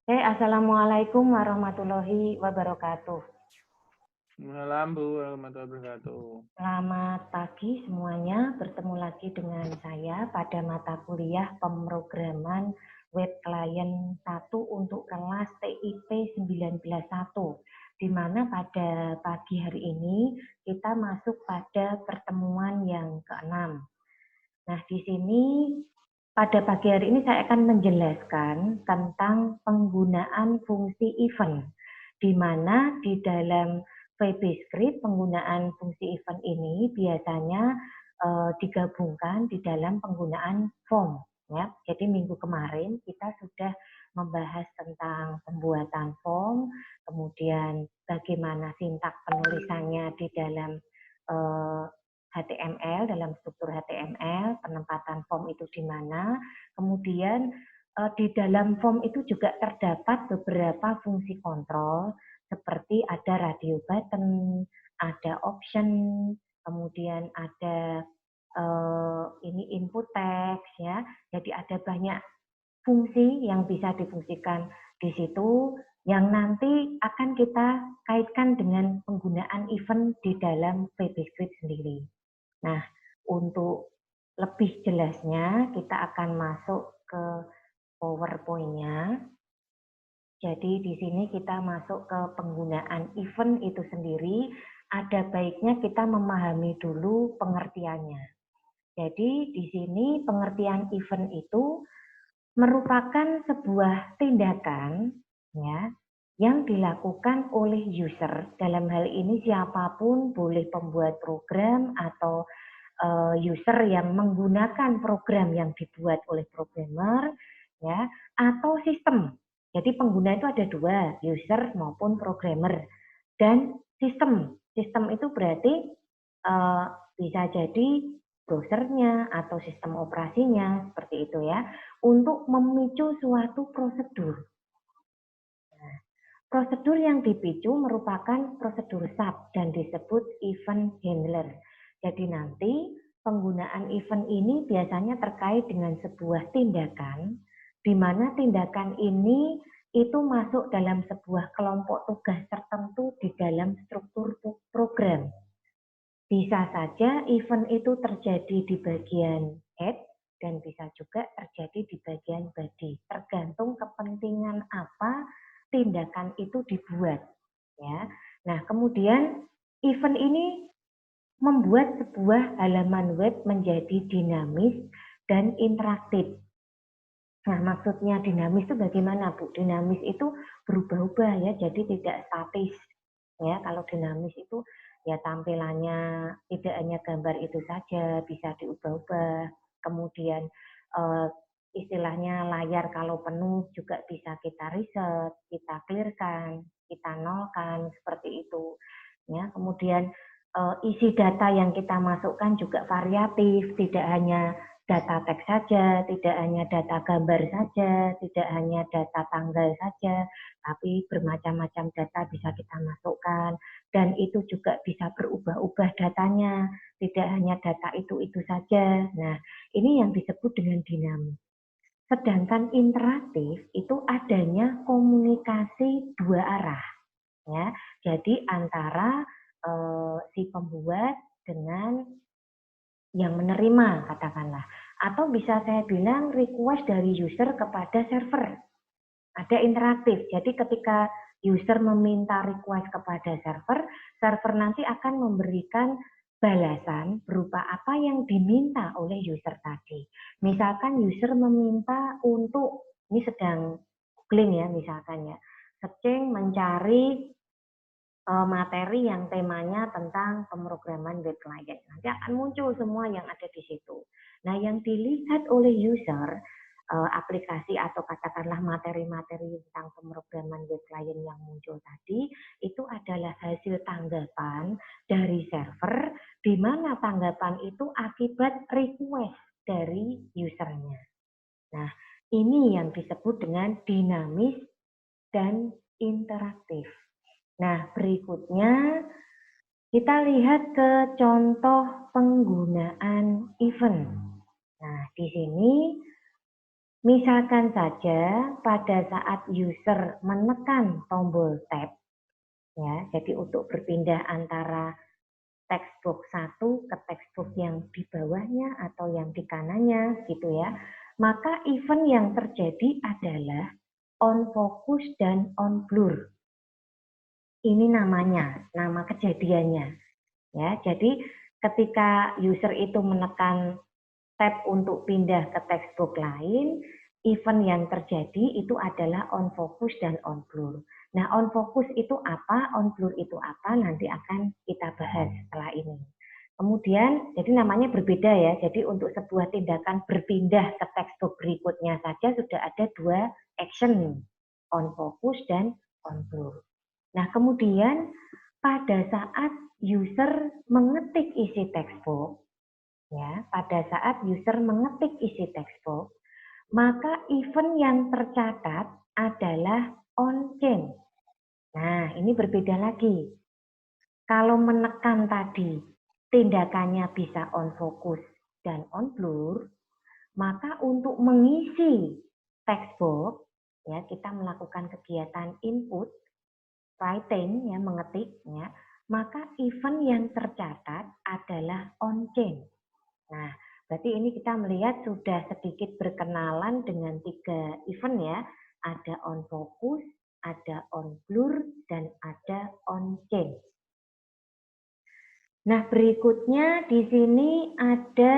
Assalamualaikum warahmatullahi wabarakatuh. Malam Bu, warahmatullahi wabarakatuh. Selamat pagi semuanya, bertemu lagi dengan saya pada mata kuliah pemrograman web client 1 untuk kelas TIP 191, di mana pada pagi hari ini kita masuk pada pertemuan yang ke-6. Nah, di sini pada pagi hari ini saya akan menjelaskan tentang penggunaan fungsi event, di mana di dalam VB-Script penggunaan fungsi event ini biasanya digabungkan di dalam penggunaan form. Ya. Jadi minggu kemarin kita sudah membahas tentang pembuatan form, kemudian bagaimana sintak penulisannya di dalam HTML, dalam struktur HTML, penempatan form itu di mana, kemudian di dalam form itu juga terdapat beberapa fungsi kontrol, seperti ada radio button, ada option, kemudian ada ini input text ya. Jadi ada banyak fungsi yang bisa difungsikan di situ yang nanti akan kita kaitkan dengan penggunaan event di dalam VB-Script sendiri. Nah, untuk lebih jelasnya kita akan masuk ke PowerPoint-nya. Jadi di sini kita masuk ke penggunaan event itu sendiri, ada baiknya kita memahami dulu pengertiannya. Jadi di sini pengertian event itu merupakan sebuah tindakan ya yang dilakukan oleh user. Dalam hal ini siapapun boleh pembuat program atau user yang menggunakan program yang dibuat oleh programmer ya atau sistem. Jadi pengguna itu ada dua, user maupun programmer. Dan sistem. Sistem itu berarti bisa jadi browsernya atau sistem operasinya seperti itu ya, untuk memicu suatu prosedur. Nah, prosedur yang dipicu merupakan prosedur sub dan disebut event handler. Jadi nanti penggunaan event ini biasanya terkait dengan sebuah tindakan, di mana tindakan ini itu masuk dalam sebuah kelompok tugas tertentu di dalam struktur program. Bisa saja event itu terjadi di bagian head dan bisa juga terjadi di bagian body. Tergantung kepentingan apa tindakan itu dibuat. Ya. Nah, kemudian event ini membuat sebuah halaman web menjadi dinamis dan interaktif. Nah, maksudnya dinamis itu bagaimana, Bu? Dinamis itu berubah-ubah ya, jadi tidak statis. Ya, kalau dinamis itu ya tampilannya tidak hanya gambar itu saja, bisa diubah-ubah. Kemudian istilahnya layar kalau penuh juga bisa kita reset, kita clearkan, kita nolkan, seperti itu. Ya, kemudian isi data yang kita masukkan juga variatif, tidak hanya data teks saja, tidak hanya data gambar saja, tidak hanya data tanggal saja, tapi bermacam-macam data bisa kita masukkan, dan itu juga bisa berubah-ubah datanya, tidak hanya data itu saja. Nah, ini yang disebut dengan dinamis. Sedangkan interaktif itu adanya komunikasi dua arah, ya. Jadi antara si pembuat dengan yang menerima, katakanlah. Atau bisa saya bilang request dari user kepada server. Ada interaktif. Jadi ketika user meminta request kepada server, server nanti akan memberikan balasan berupa apa yang diminta oleh user tadi. Misalkan user meminta untuk, ini sedang googling ya misalkan ya, searching mencari materi yang temanya tentang pemrograman web client. Nanti akan muncul semua yang ada di situ. Nah, yang dilihat oleh user, aplikasi atau katakanlah materi-materi tentang pemrograman web client yang muncul tadi, itu adalah hasil tanggapan dari server, di mana tanggapan itu akibat request dari usernya. Nah, ini yang disebut dengan dinamis dan interaktif. Nah, berikutnya kita lihat ke contoh penggunaan event. Nah, di sini Misalkan saja pada saat user menekan tombol tab, ya, jadi untuk berpindah antara textbook satu ke textbook yang di bawahnya atau yang di kanannya gitu ya, maka event yang terjadi adalah on focus dan on blur. Ini namanya, nama kejadiannya. Ya, jadi ketika user itu menekan tab untuk pindah ke textbook lain, event yang terjadi itu adalah on focus dan on blur. Nah, on focus itu apa, on blur itu apa, nanti akan kita bahas setelah ini. Kemudian, jadi namanya berbeda ya. Jadi untuk sebuah tindakan berpindah ke textbook berikutnya saja sudah ada dua action, on focus dan on blur. Nah, kemudian pada saat user mengetik isi textbook, ya, pada saat user mengetik isi textbook, maka event yang tercatat adalah on change. Nah, ini berbeda lagi. Kalau menekan tadi tindakannya bisa on focus dan on blur, maka untuk mengisi textbook, ya, kita melakukan kegiatan input writing, ya, mengetik, ya, maka event yang tercatat adalah on change. Nah, berarti ini kita melihat sudah sedikit berkenalan dengan 3 event ya. Ada on focus, ada on blur, dan ada on change. Nah, berikutnya di sini ada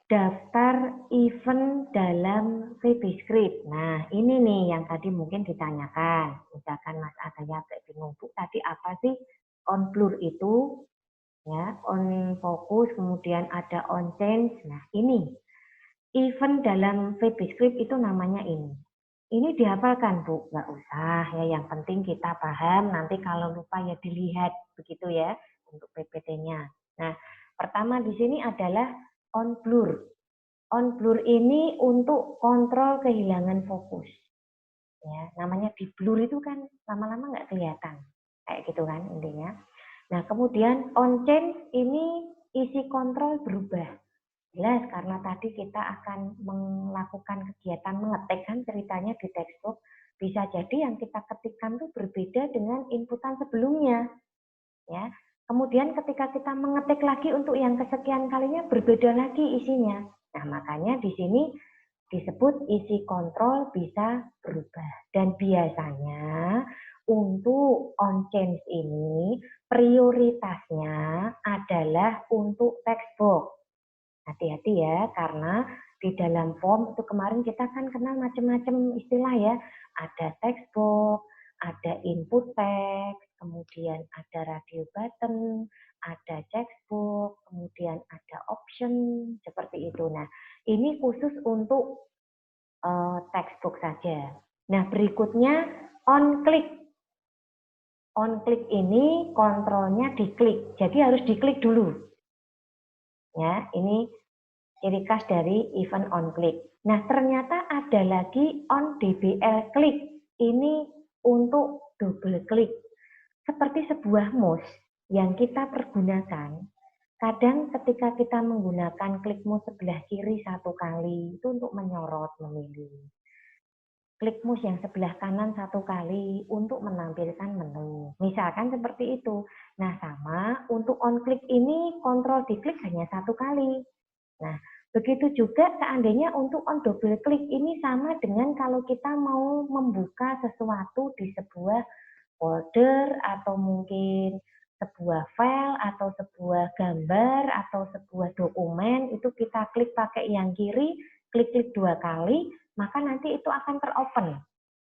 daftar event dalam VBScript. Nah, ini nih yang tadi mungkin ditanyakan. Misalkan Mas Agaya bingung, Bu, tadi apa sih on blur itu? Ya, on focus, kemudian ada on change. Nah, ini event dalam VBScript itu namanya ini. Ini dihafalkan, Bu, nggak usah ya. Yang penting kita paham. Nanti kalau lupa ya dilihat begitu ya untuk PPT-nya. Nah, pertama di sini adalah on blur. On blur ini untuk kontrol kehilangan fokus. Ya, namanya di blur itu kan lama-lama nggak kelihatan, kayak gitu kan intinya. Nah, kemudian on change ini isi kontrol berubah. Jelas karena tadi kita akan melakukan kegiatan mengetik kan ceritanya di textbook. Bisa jadi yang kita ketikkan itu berbeda dengan inputan sebelumnya. Ya. Kemudian ketika kita mengetik lagi untuk yang kesekian kalinya berbeda lagi isinya. Nah, makanya di sini disebut isi kontrol bisa berubah. Dan biasanya untuk on change ini prioritasnya adalah untuk textbook. Hati-hati ya, karena di dalam form itu kemarin kita kan kenal macam-macam istilah ya. Ada textbook, ada input text, kemudian ada radio button, ada textbook, kemudian ada option, seperti itu. Nah, ini khusus untuk textbook saja. Nah, berikutnya on click. On click ini kontrolnya diklik, jadi harus diklik dulu. Ya, ini ciri khas dari event on click. Nah, ternyata ada lagi on DBL click. Ini untuk double click. Seperti sebuah mouse yang kita pergunakan. Kadang ketika kita menggunakan klik mouse sebelah kiri 1 kali, itu untuk menyorot, memilih. Klik mouse yang sebelah kanan 1 kali untuk menampilkan menu. Misalkan seperti itu. Nah, sama untuk on click ini kontrol diklik hanya 1 kali. Nah, begitu juga seandainya untuk on double click ini sama dengan kalau kita mau membuka sesuatu di sebuah folder atau mungkin sebuah file atau sebuah gambar atau sebuah dokumen, itu kita klik pakai yang kiri, klik-klik 2 kali, maka nanti itu akan teropen,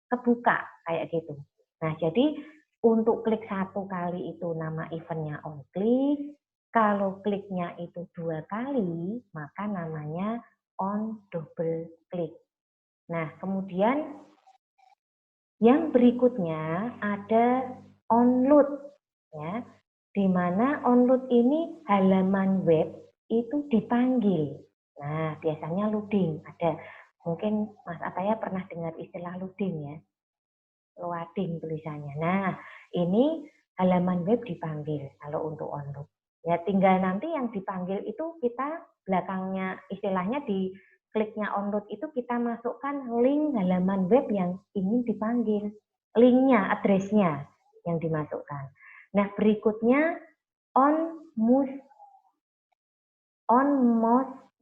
kebuka kayak gitu. Nah, jadi untuk klik 1 kali itu nama eventnya on click. Kalau kliknya itu 2 kali, maka namanya on double click. Nah, kemudian yang berikutnya ada onload, ya, di mana onload ini halaman web itu dipanggil. Nah, biasanya loading. Ada mungkin Mas Ataya pernah dengar istilah loading ya, loading tulisannya. Nah, ini halaman web dipanggil kalau untuk onload. Ya, tinggal nanti yang dipanggil itu kita belakangnya istilahnya di kliknya onload itu kita masukkan link halaman web yang ingin dipanggil. Linknya, address-nya yang dimasukkan. Nah, berikutnya on mouse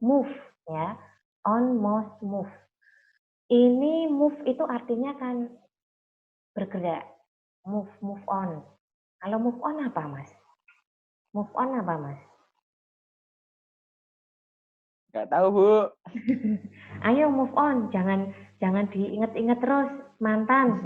move ya. On mouse move. Ini move itu artinya kan bergerak. Move on. Kalau move on apa, Mas? Move on apa, Mas? Nggak tahu, Bu. Ayo move on, jangan diinget-inget terus mantan.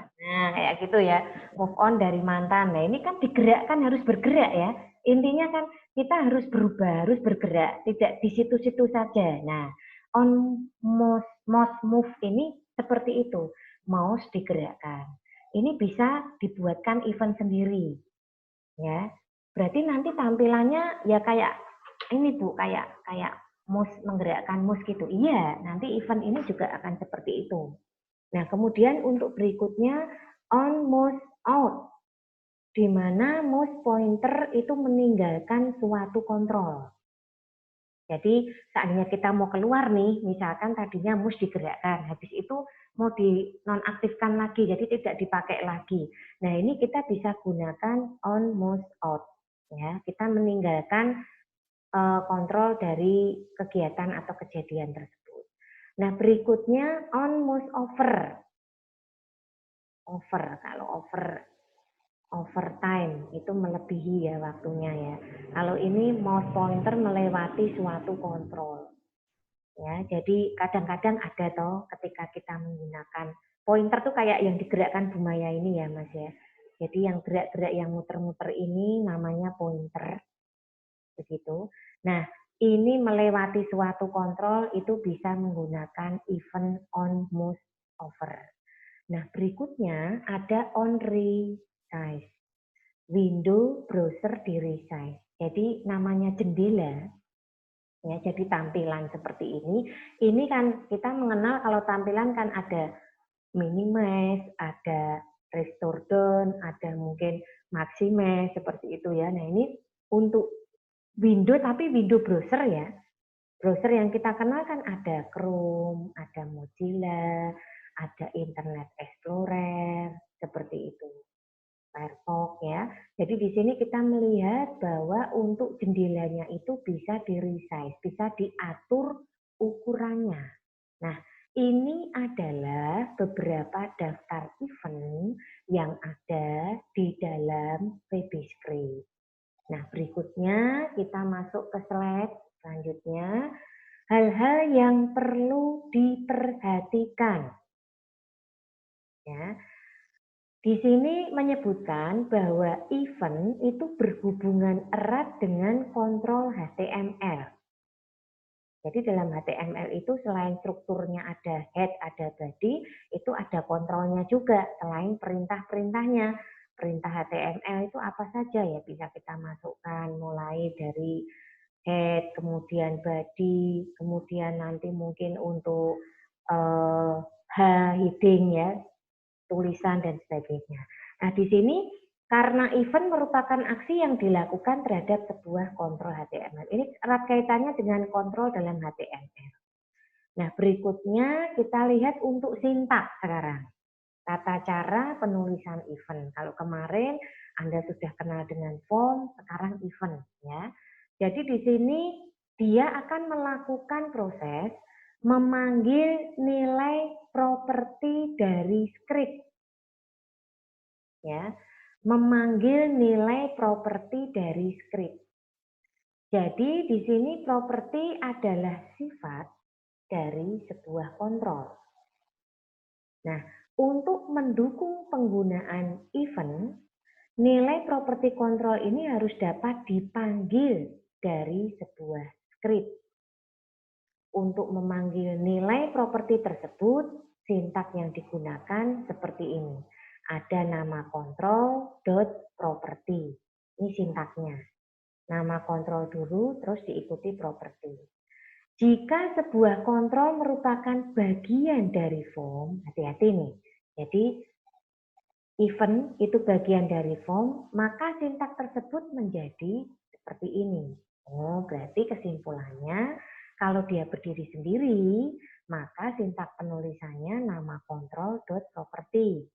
Nah, kayak gitu ya. Move on dari mantan. Nah, ini kan digerakkan, harus bergerak ya. Intinya kan kita harus berubah, harus bergerak, tidak di situ-situ saja. Nah, on mouse move ini seperti itu. Mouse digerakkan. Ini bisa dibuatkan event sendiri. Ya. Berarti nanti tampilannya ya kayak ini Bu, kayak mouse, menggerakkan mouse gitu. Iya, nanti event ini juga akan seperti itu. Nah, kemudian untuk berikutnya on mouse out, di mana mouse pointer itu meninggalkan suatu kontrol. Jadi seandainya kita mau keluar nih, misalkan tadinya mouse digerakkan, habis itu mau dinonaktifkan lagi, jadi tidak dipakai lagi. Nah, ini kita bisa gunakan on mouse out. Ya, kita meninggalkan kontrol dari kegiatan atau kejadian tersebut. Nah, berikutnya on mouse over. Kalau overtime itu melebihi ya waktunya ya. Kalau ini mouse pointer melewati suatu kontrol. Ya, jadi kadang-kadang ada toh ketika kita menggunakan pointer tuh kayak yang digerakkan Bu Maya ini ya, Mas ya. Jadi yang gerak-gerak yang muter-muter ini namanya pointer. Begitu. Nah, ini melewati suatu kontrol itu bisa menggunakan event on mouse over. Nah, berikutnya ada on resize. Window browser di resize. Jadi namanya jendela, ya, jadi tampilan seperti ini. Ini kan kita mengenal kalau tampilan kan ada minimize, ada restore down, ada mungkin maximize seperti itu ya. Nah, ini untuk window tapi window browser ya. Browser yang kita kenal kan ada Chrome, ada Mozilla, ada Internet Explorer, seperti itu. Firefox ya. Jadi di sini kita melihat bahwa untuk jendelanya itu bisa di-resize, bisa diatur ukurannya. Nah, ini adalah beberapa daftar event yang ada di dalam VB Nah, berikutnya kita masuk ke slide selanjutnya. Hal-hal yang perlu diperhatikan. Ya, di sini menyebutkan bahwa event itu berhubungan erat dengan kontrol HTML. Jadi dalam HTML itu selain strukturnya ada head, ada body, itu ada kontrolnya juga selain perintah-perintahnya. Perintah HTML itu apa saja ya bisa kita masukkan mulai dari head, kemudian body, kemudian nanti mungkin untuk heading ya, tulisan dan sebagainya. Nah, di sini karena event merupakan aksi yang dilakukan terhadap sebuah kontrol HTML. Ini erat kaitannya dengan kontrol dalam HTML. Nah, berikutnya kita lihat untuk sintaks sekarang. Tata cara penulisan event. Kalau kemarin Anda sudah kenal dengan form, sekarang event ya. Jadi di sini dia akan melakukan proses memanggil nilai properti dari script. Ya, memanggil nilai properti dari script. Jadi di sini properti adalah sifat dari sebuah kontrol. Nah, untuk mendukung penggunaan event, nilai properti kontrol ini harus dapat dipanggil dari sebuah script. Untuk memanggil nilai properti tersebut, sintaks yang digunakan seperti ini. Ada nama kontrol dot property. Ini sintaksnya. Nama kontrol dulu, terus diikuti property. Jika sebuah kontrol merupakan bagian dari form, hati-hati nih. Jadi event itu bagian dari form, maka sintaks tersebut menjadi seperti ini. Oh, berarti kesimpulannya Kalau dia berdiri sendiri, maka sintak penulisannya nama control.property.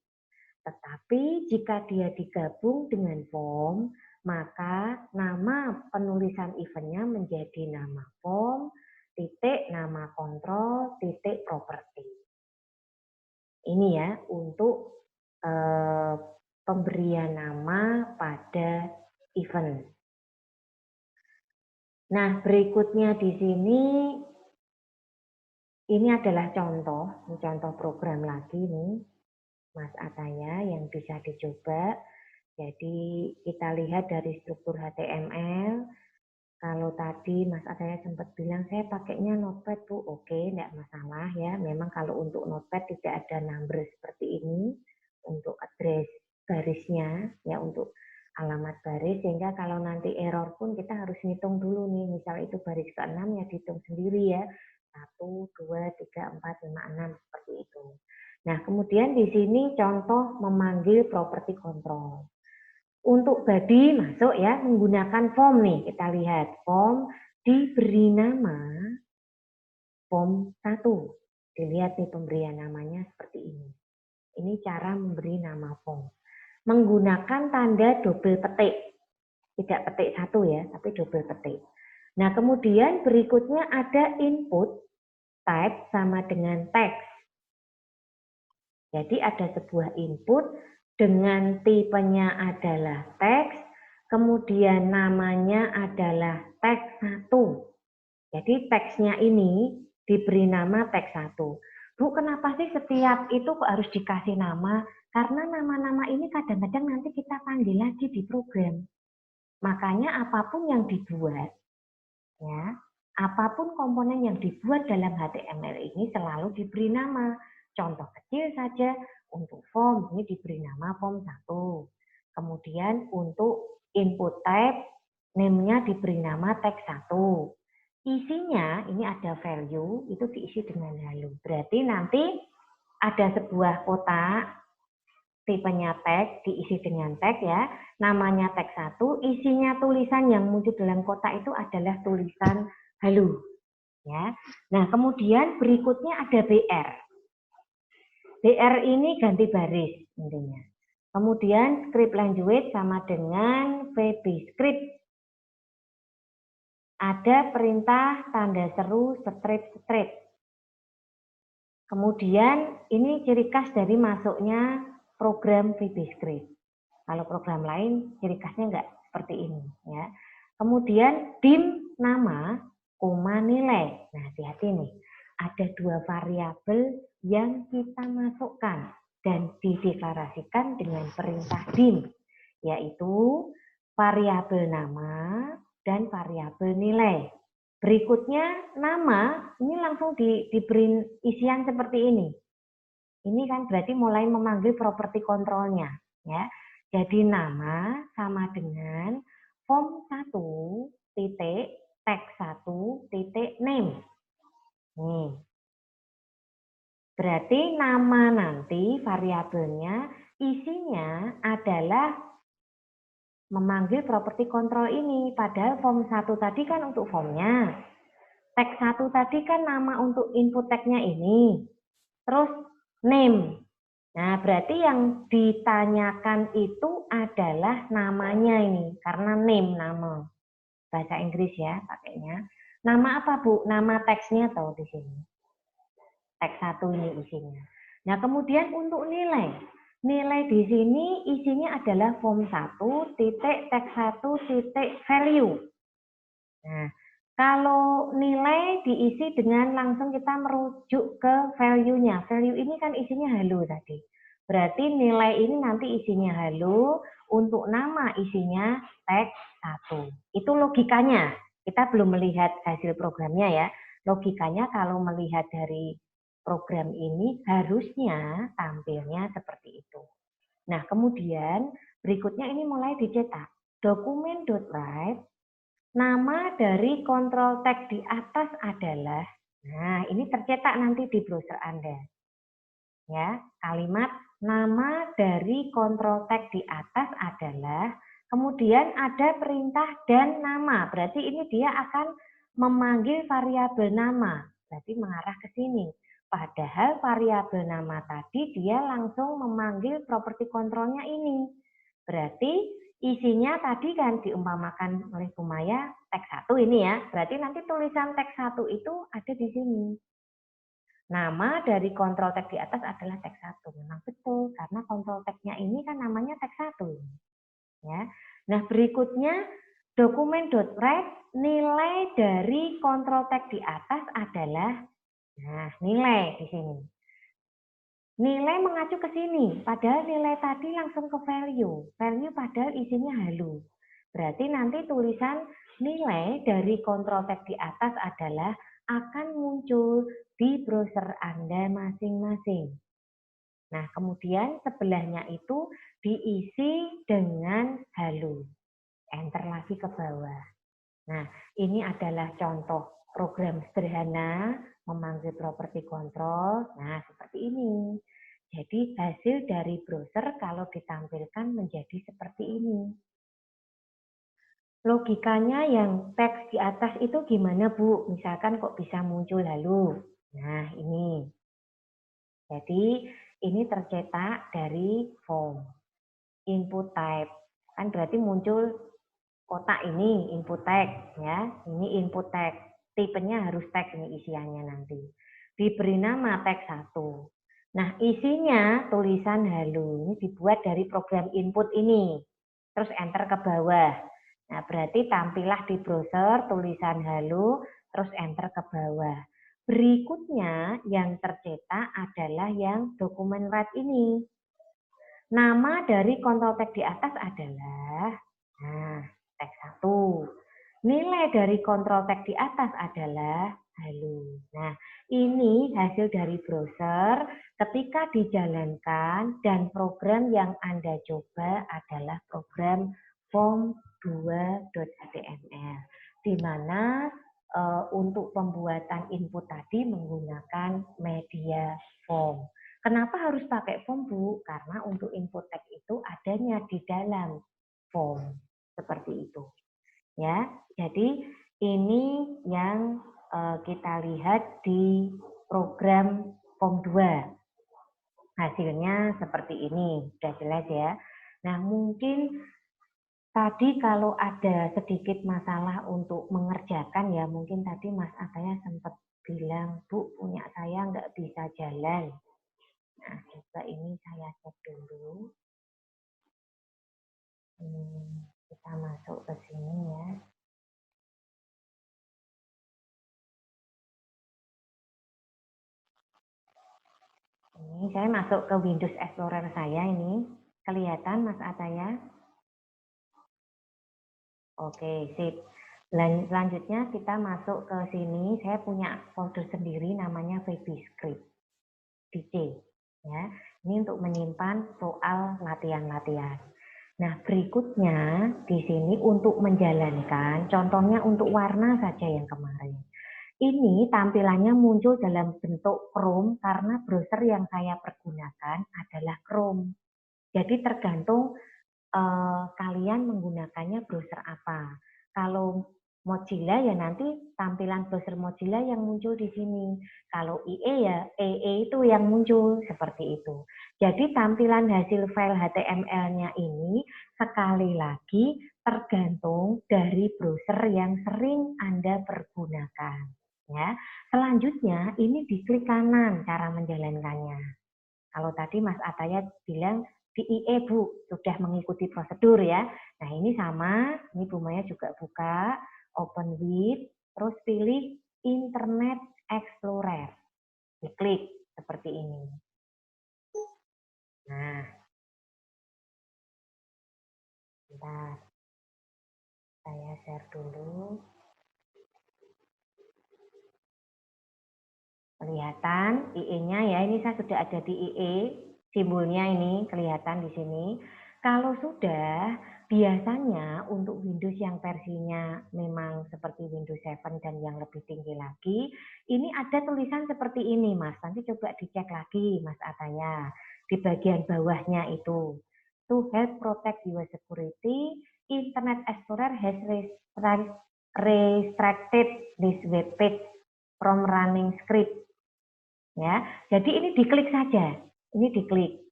Tetapi jika dia digabung dengan form, maka nama penulisan eventnya menjadi nama form, titik nama kontrol, titik properti. Ini ya untuk pemberian nama pada event. Nah, berikutnya di sini ini adalah contoh program lagi nih, Mas Ataya, yang bisa dicoba. Jadi kita lihat dari struktur HTML. Kalau tadi Mas Ataya sempat bilang saya pakainya Notepad Bu, oke, enggak masalah ya. Memang kalau untuk Notepad tidak ada number seperti ini untuk address barisnya ya, untuk alamat baris, sehingga kalau nanti error pun kita harus ngitung dulu nih. Misal itu baris ke-6 ya dihitung sendiri ya. 1, 2, 3, 4, 5, 6 seperti itu. Nah, kemudian di sini contoh memanggil property control. Untuk body masuk ya menggunakan form nih, kita lihat form diberi nama form 1. Dilihat nih pemberian namanya seperti ini. Ini cara memberi nama form. Menggunakan tanda double petik. Tidak petik 1 ya, tapi double petik. Nah, kemudian berikutnya ada input type sama dengan text. Jadi ada sebuah input dengan tipenya adalah teks, kemudian namanya adalah teks 1. Jadi teksnya ini diberi nama teks 1. Bu, kenapa sih setiap itu kok harus dikasih nama? Karena nama-nama ini kadang-kadang nanti kita panggil lagi di program. Makanya apapun yang dibuat, ya, apapun komponen yang dibuat dalam HTML ini selalu diberi nama. Contoh kecil saja, untuk form ini diberi nama form 1. Kemudian untuk input type, name-nya diberi nama text 1. Isinya ini ada value, itu diisi dengan hello. Berarti nanti ada sebuah kotak, tipenya tag, diisi dengan tag ya, namanya tag 1, isinya tulisan yang muncul dalam kotak itu adalah tulisan halo. Ya. Nah, kemudian berikutnya ada BR. BR ini ganti baris intinya. Kemudian script language sama dengan VB script. Ada perintah tanda seru strip. Kemudian ini ciri khas dari masuknya program VB script. Kalau program lain ciri khasnya enggak seperti ini ya. Kemudian dim nama, koma nilai. Nah, hati-hati nih. Ada 2 variabel yang kita masukkan dan dideklarasikan dengan perintah dim, yaitu variabel nama dan variabel nilai. Berikutnya nama, ini langsung diberi isian seperti ini. Ini kan berarti mulai memanggil properti kontrolnya, ya. Jadi nama sama dengan form 1 titik text 1 titik name. Nih. Berarti nama nanti variabelnya isinya adalah memanggil properti kontrol ini. Padahal form 1 tadi kan untuk formnya. Text 1 tadi kan nama untuk input tag-nya ini. Terus name. Nah, berarti yang ditanyakan itu adalah namanya ini. Karena name nama. Bahasa Inggris ya pakainya. Nama apa Bu? Nama teksnya tahu di sini. Teks 1 ini isinya. Nah, kemudian untuk nilai. Nilai di sini isinya adalah form 1 titik teks 1 titik value. Nah, kalau nilai diisi dengan langsung kita merujuk ke value-nya. Value ini kan isinya halo tadi. Berarti nilai ini nanti isinya halo, untuk nama isinya teks 1. Itu logikanya. Kita belum melihat hasil programnya ya. Logikanya kalau melihat dari program ini harusnya tampilnya seperti itu. Nah, kemudian berikutnya ini mulai dicetak. Dokumen.write, nama dari kontrol tag di atas adalah, nah ini tercetak nanti di browser Anda. Ya, kalimat nama dari kontrol tag di atas adalah, kemudian ada perintah dan nama. Berarti ini dia akan memanggil variabel nama, berarti mengarah ke sini. Padahal variabel nama tadi dia langsung memanggil properti kontrolnya ini. Berarti isinya tadi kan diumpamakan oleh Bu Maya teks 1 ini ya. Berarti nanti tulisan teks 1 itu ada di sini. Nama dari kontrol tag di atas adalah tag 1. Memang betul, karena kontrol tagnya ini kan namanya tag 1. Ya. Nah, berikutnya dokumen.write nilai dari kontrol tag di atas adalah, nah nilai di sini. Nilai mengacu ke sini, padahal nilai tadi langsung ke value. Value padahal isinya halu. Berarti nanti tulisan nilai dari kontrol tag di atas adalah akan muncul di browser Anda masing-masing. Nah, kemudian sebelahnya itu diisi dengan halu. Enter lagi ke bawah. Nah, ini adalah contoh program sederhana memanggil properti kontrol. Nah, seperti ini. Jadi hasil dari browser kalau ditampilkan menjadi seperti ini. Logikanya yang teks di atas itu gimana Bu? Misalkan kok bisa muncul lalu. Nah ini. Jadi ini tercetak dari form. Input type. Kan berarti muncul kotak ini input tag ya. Ini input tag. Tipenya harus tag ini isiannya nanti. Diberi nama tag 1. Nah, isinya tulisan halu. Ini dibuat dari program input ini. Terus enter ke bawah. Nah, berarti tampilah di browser tulisan halu, terus enter ke bawah. Berikutnya yang tercetak adalah yang dokumen write ini. Nama dari kontrol tag di atas adalah, nah, tag 1. Nilai dari kontrol tag di atas adalah halu. Nah, ini hasil dari browser ketika dijalankan dan program yang Anda coba adalah program form2.html di mana untuk pembuatan input tadi menggunakan media form. Kenapa harus pakai form, Bu? Karena untuk input tag itu adanya di dalam form. Seperti itu. Ya, jadi ini yang kita lihat di program form 2. Hasilnya seperti ini, sudah jelas ya. Nah, mungkin tadi kalau ada sedikit masalah untuk mengerjakan ya, mungkin tadi Mas Ataya sempat bilang, Bu, punya saya nggak bisa jalan. Nah, coba ini saya cek dulu. Kita masuk ke sini ya. Ini saya masuk ke Windows Explorer saya ini. Kelihatan Mas Ataya? Oke, sip. Selanjutnya kita masuk ke sini. Saya punya folder sendiri namanya VBScript. DC. Ya. Ini untuk menyimpan soal latihan-latihan. Nah, berikutnya di sini untuk menjalankan, contohnya untuk warna saja yang kemarin. Ini tampilannya muncul dalam bentuk Chrome karena browser yang saya pergunakan adalah Chrome. Jadi tergantung kalian menggunakannya browser apa. Kalau Mozilla ya nanti tampilan browser Mozilla yang muncul di sini. Kalau IE ya EE itu yang muncul seperti itu. Jadi tampilan hasil file HTML-nya ini sekali lagi tergantung dari browser yang sering Anda pergunakan. Ya, selanjutnya ini di klik kanan cara menjalankannya. Kalau tadi Mas Ataya bilang di IE Bu sudah mengikuti prosedur ya. Nah ini sama, ini Bu Maya juga buka, open with, terus pilih Internet Explorer, diklik seperti ini. Nah, bentar, saya share dulu. Kelihatan IE-nya ya, ini saya sudah ada di IE, simbolnya ini kelihatan di sini. Kalau sudah, biasanya untuk Windows yang versinya memang seperti Windows 7 dan yang lebih tinggi lagi, ini ada tulisan seperti ini Mas, nanti coba dicek lagi Mas Ataya, di bagian bawahnya itu. To help protect your security, Internet Explorer has restricted this web page from running script. Ya, jadi ini diklik saja. Ini diklik.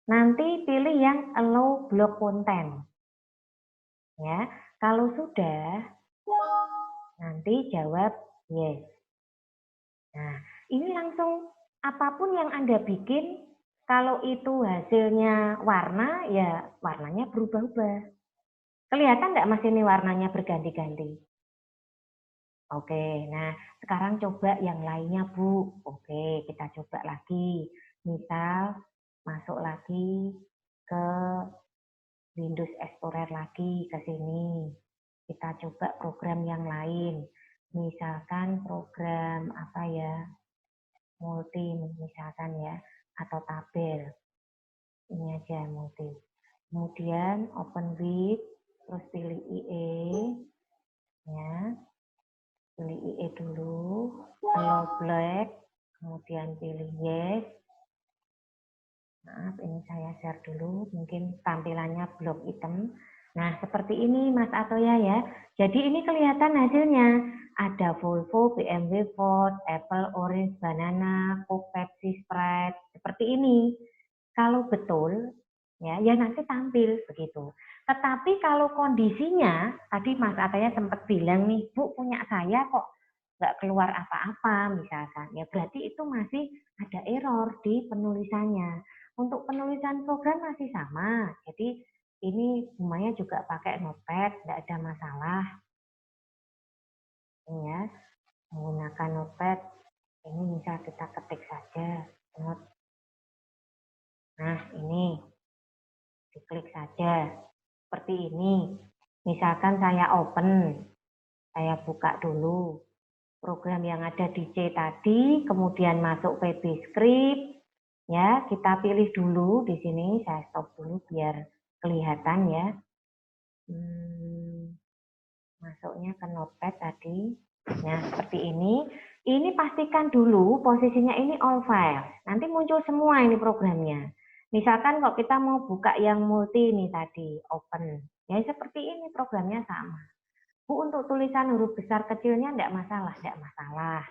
Nanti pilih yang allow block content. Ya, kalau sudah, nanti jawab yes. Nah, ini langsung apapun yang Anda bikin, kalau itu hasilnya warna, ya warnanya berubah-ubah. Kelihatan nggak Mas ini warnanya berganti-ganti? Oke, nah sekarang coba yang lainnya Bu. Oke, kita coba lagi. Misal masuk lagi ke Windows Explorer lagi ke sini. Kita coba program yang lain. Misalkan program apa ya? Multi misalkan ya, atau tabel. Ini aja multi. Kemudian open with, terus pilih IE ya. Pilih IE dulu, allow black, kemudian pilih yes. Maaf, ini saya share dulu, mungkin tampilannya blok hitam. Nah, seperti ini Mas Atoya ya. Jadi ini kelihatan hasilnya. Ada Volvo, BMW, Ford, Apple, Orange, Banana, Coke, Pepsi, Sprite. Seperti ini. Kalau betul, ya nanti tampil begitu. Tetapi kalau kondisinya, tadi Mas Atoya sempat bilang nih, Bu punya saya kok nggak keluar apa-apa misalkan, ya berarti itu masih ada error di penulisannya. Untuk penulisan program masih sama, jadi ini Bumaya juga pakai notepad, tidak ada masalah. Ini ya, menggunakan notepad, ini bisa kita ketik saja. Nah ini, diklik saja, seperti ini. Misalkan saya open, saya buka dulu program yang ada di C tadi, kemudian masuk VB Script, ya kita pilih dulu di sini, saya stop dulu biar kelihatan ya. Masuknya ke notepad tadi, nah seperti ini. Ini pastikan dulu posisinya ini all file, nanti muncul semua ini programnya. Misalkan kalau kita mau buka yang multi ini tadi, open, ya seperti ini programnya sama. Bu, untuk tulisan huruf besar kecilnya tidak masalah, tidak masalah.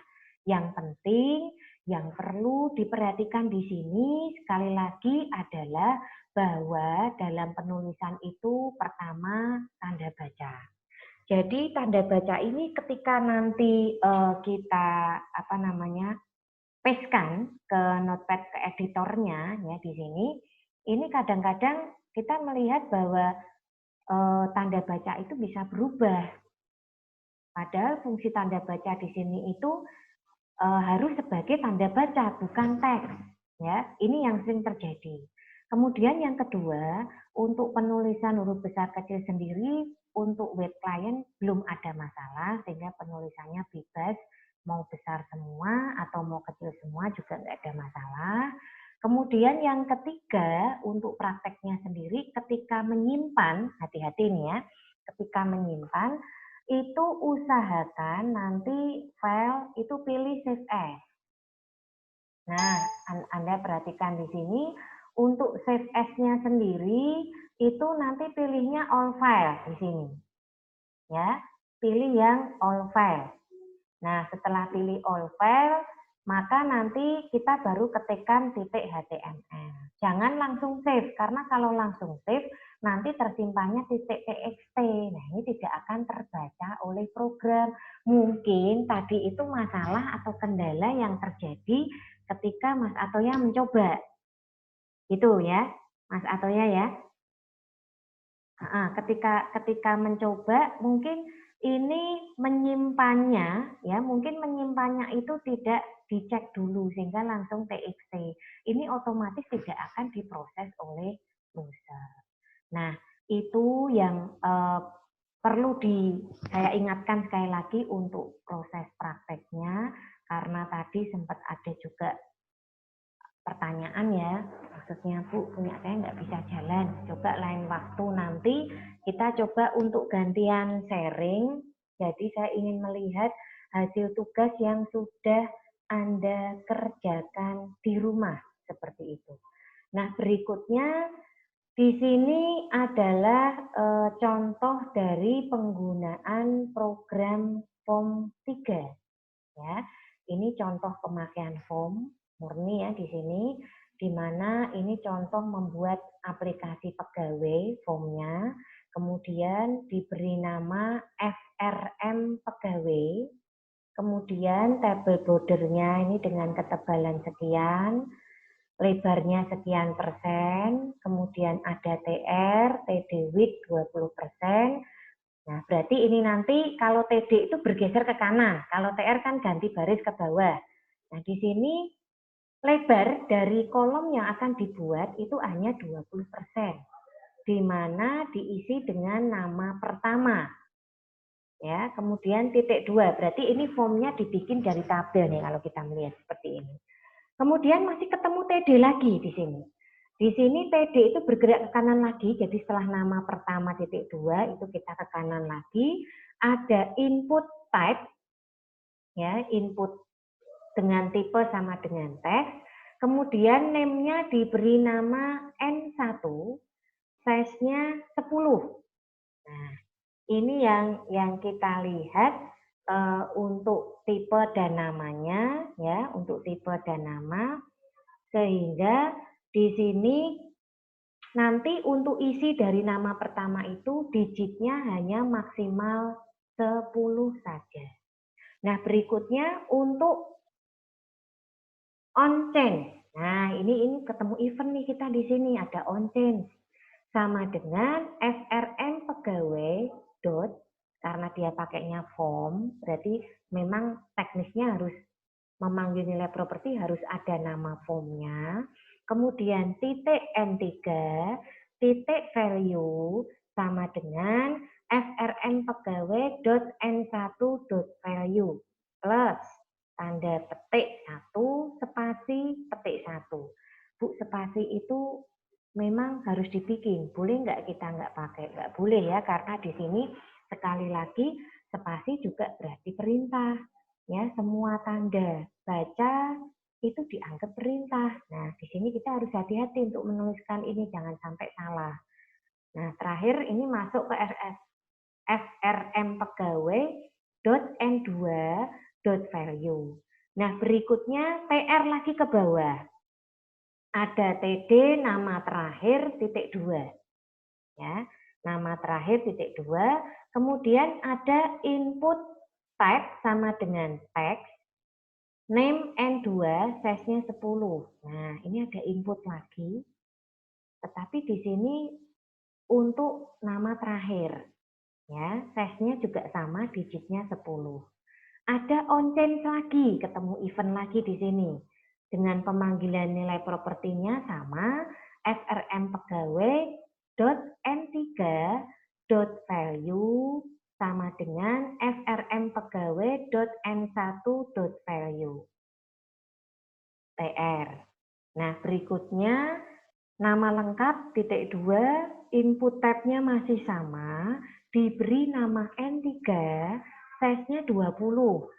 Yang penting, yang perlu diperhatikan di sini sekali lagi adalah bahwa dalam penulisan itu pertama tanda baca. Jadi tanda baca ini ketika nanti kita pastekan ke notepad ke editornya ya di sini, ini kadang-kadang kita melihat bahwa tanda baca itu bisa berubah. Padahal fungsi tanda baca di sini itu harus sebagai tanda baca, bukan teks. Ya, ini yang sering terjadi. Kemudian yang kedua, untuk penulisan huruf besar kecil sendiri, untuk web client belum ada masalah, sehingga penulisannya bebas, mau besar semua atau mau kecil semua juga nggak ada masalah. Kemudian yang ketiga, untuk prakteknya sendiri, ketika menyimpan, hati-hati nih ya, ketika menyimpan, itu usahakan nanti file itu pilih save as. Nah, Anda perhatikan di sini, untuk save as-nya sendiri, itu nanti pilihnya all file di sini. Ya, pilih yang all file. Nah, setelah pilih all file, maka nanti kita baru ketikkan titik HTML. Jangan langsung save, karena kalau langsung save, nanti tersimpannya titik txt. Nah, ini tidak akan terbaca oleh program. Mungkin tadi itu masalah atau kendala yang terjadi ketika Mas Atoya mencoba. Gitu ya, Mas Atoya ya. Ketika mencoba, mungkin ini menyimpannya, ya mungkin menyimpannya itu tidak dicek dulu sehingga langsung txt. Ini otomatis tidak akan diproses oleh browser. Nah, itu yang perlu saya ingatkan sekali lagi untuk proses prakteknya, karena tadi sempat ada juga pertanyaan ya, maksudnya Bu punya saya nggak bisa jalan, coba lain waktu nanti kita coba untuk gantian sharing. Jadi saya ingin melihat hasil tugas yang sudah Anda kerjakan di rumah seperti itu. Nah berikutnya Di sini adalah contoh dari penggunaan program Form 3 ya. Ini contoh pemakaian form murni ya di sini, di mana ini contoh membuat aplikasi pegawai formnya, kemudian diberi nama FRM pegawai, kemudian tabel bordernya ini dengan ketebalan sekian, lebarnya sekian persen, kemudian ada TR, TD width 20%. Nah, berarti ini nanti kalau TD itu bergeser ke kanan, kalau TR kan ganti baris ke bawah. Nah, di sini lebar dari kolom yang akan dibuat itu hanya 20%, di mana diisi dengan nama pertama. Ya, kemudian titik 2, berarti ini formnya dibikin dari tabel nih kalau kita melihat seperti ini. Kemudian masih ketemu TD lagi di sini. Di sini TD itu bergerak ke kanan lagi, jadi setelah nama pertama titik 2 itu kita ke kanan lagi. Ada input type, ya input dengan tipe sama dengan teks. Kemudian name-nya diberi nama N1, size-nya 10. Nah, ini yang kita lihat untuk tipe dan namanya, ya untuk tipe dan nama. Sehingga di sini nanti untuk isi dari nama pertama itu digitnya hanya maksimal 10 saja. Nah, berikutnya untuk on change. Nah, ini ketemu event nih kita di sini ada on change. Sama dengan FRM pegawai dot, karena dia pakainya form, berarti memang teknisnya harus memanggil nilai properti harus ada nama formnya, kemudian titik N3, titik value sama dengan FRM pegawai dot N1 dot value plus tanda petik 1 spasi petik 1. Bu, spasi itu memang harus dibikin, boleh nggak kita nggak pakai? Nggak boleh ya, karena di sini sekali lagi spasi juga berarti perintah. Ya, semua tanda baca itu dianggap perintah. Nah, di sini kita harus hati-hati untuk menuliskan ini, jangan sampai salah. Nah, terakhir ini masuk ke FRM pegawai .n2 .value. Nah, berikutnya TR lagi ke bawah. Ada TD nama terakhir titik 2. Ya, nama terakhir titik 2. Kemudian ada input type sama dengan text. Name N2, size-nya 10. Nah, ini ada input lagi. Tetapi di sini untuk nama terakhir. Ya, size-nya juga sama, digitnya 10. Ada on change lagi, ketemu event lagi di sini. Dengan pemanggilan nilai propertinya sama, FRM pegawai .n3 .value sama dengan FRM pegawai .n1 .value. TR. Nah, berikutnya nama lengkap titik 2, input tab-nya masih sama, diberi nama N3, size-nya 20.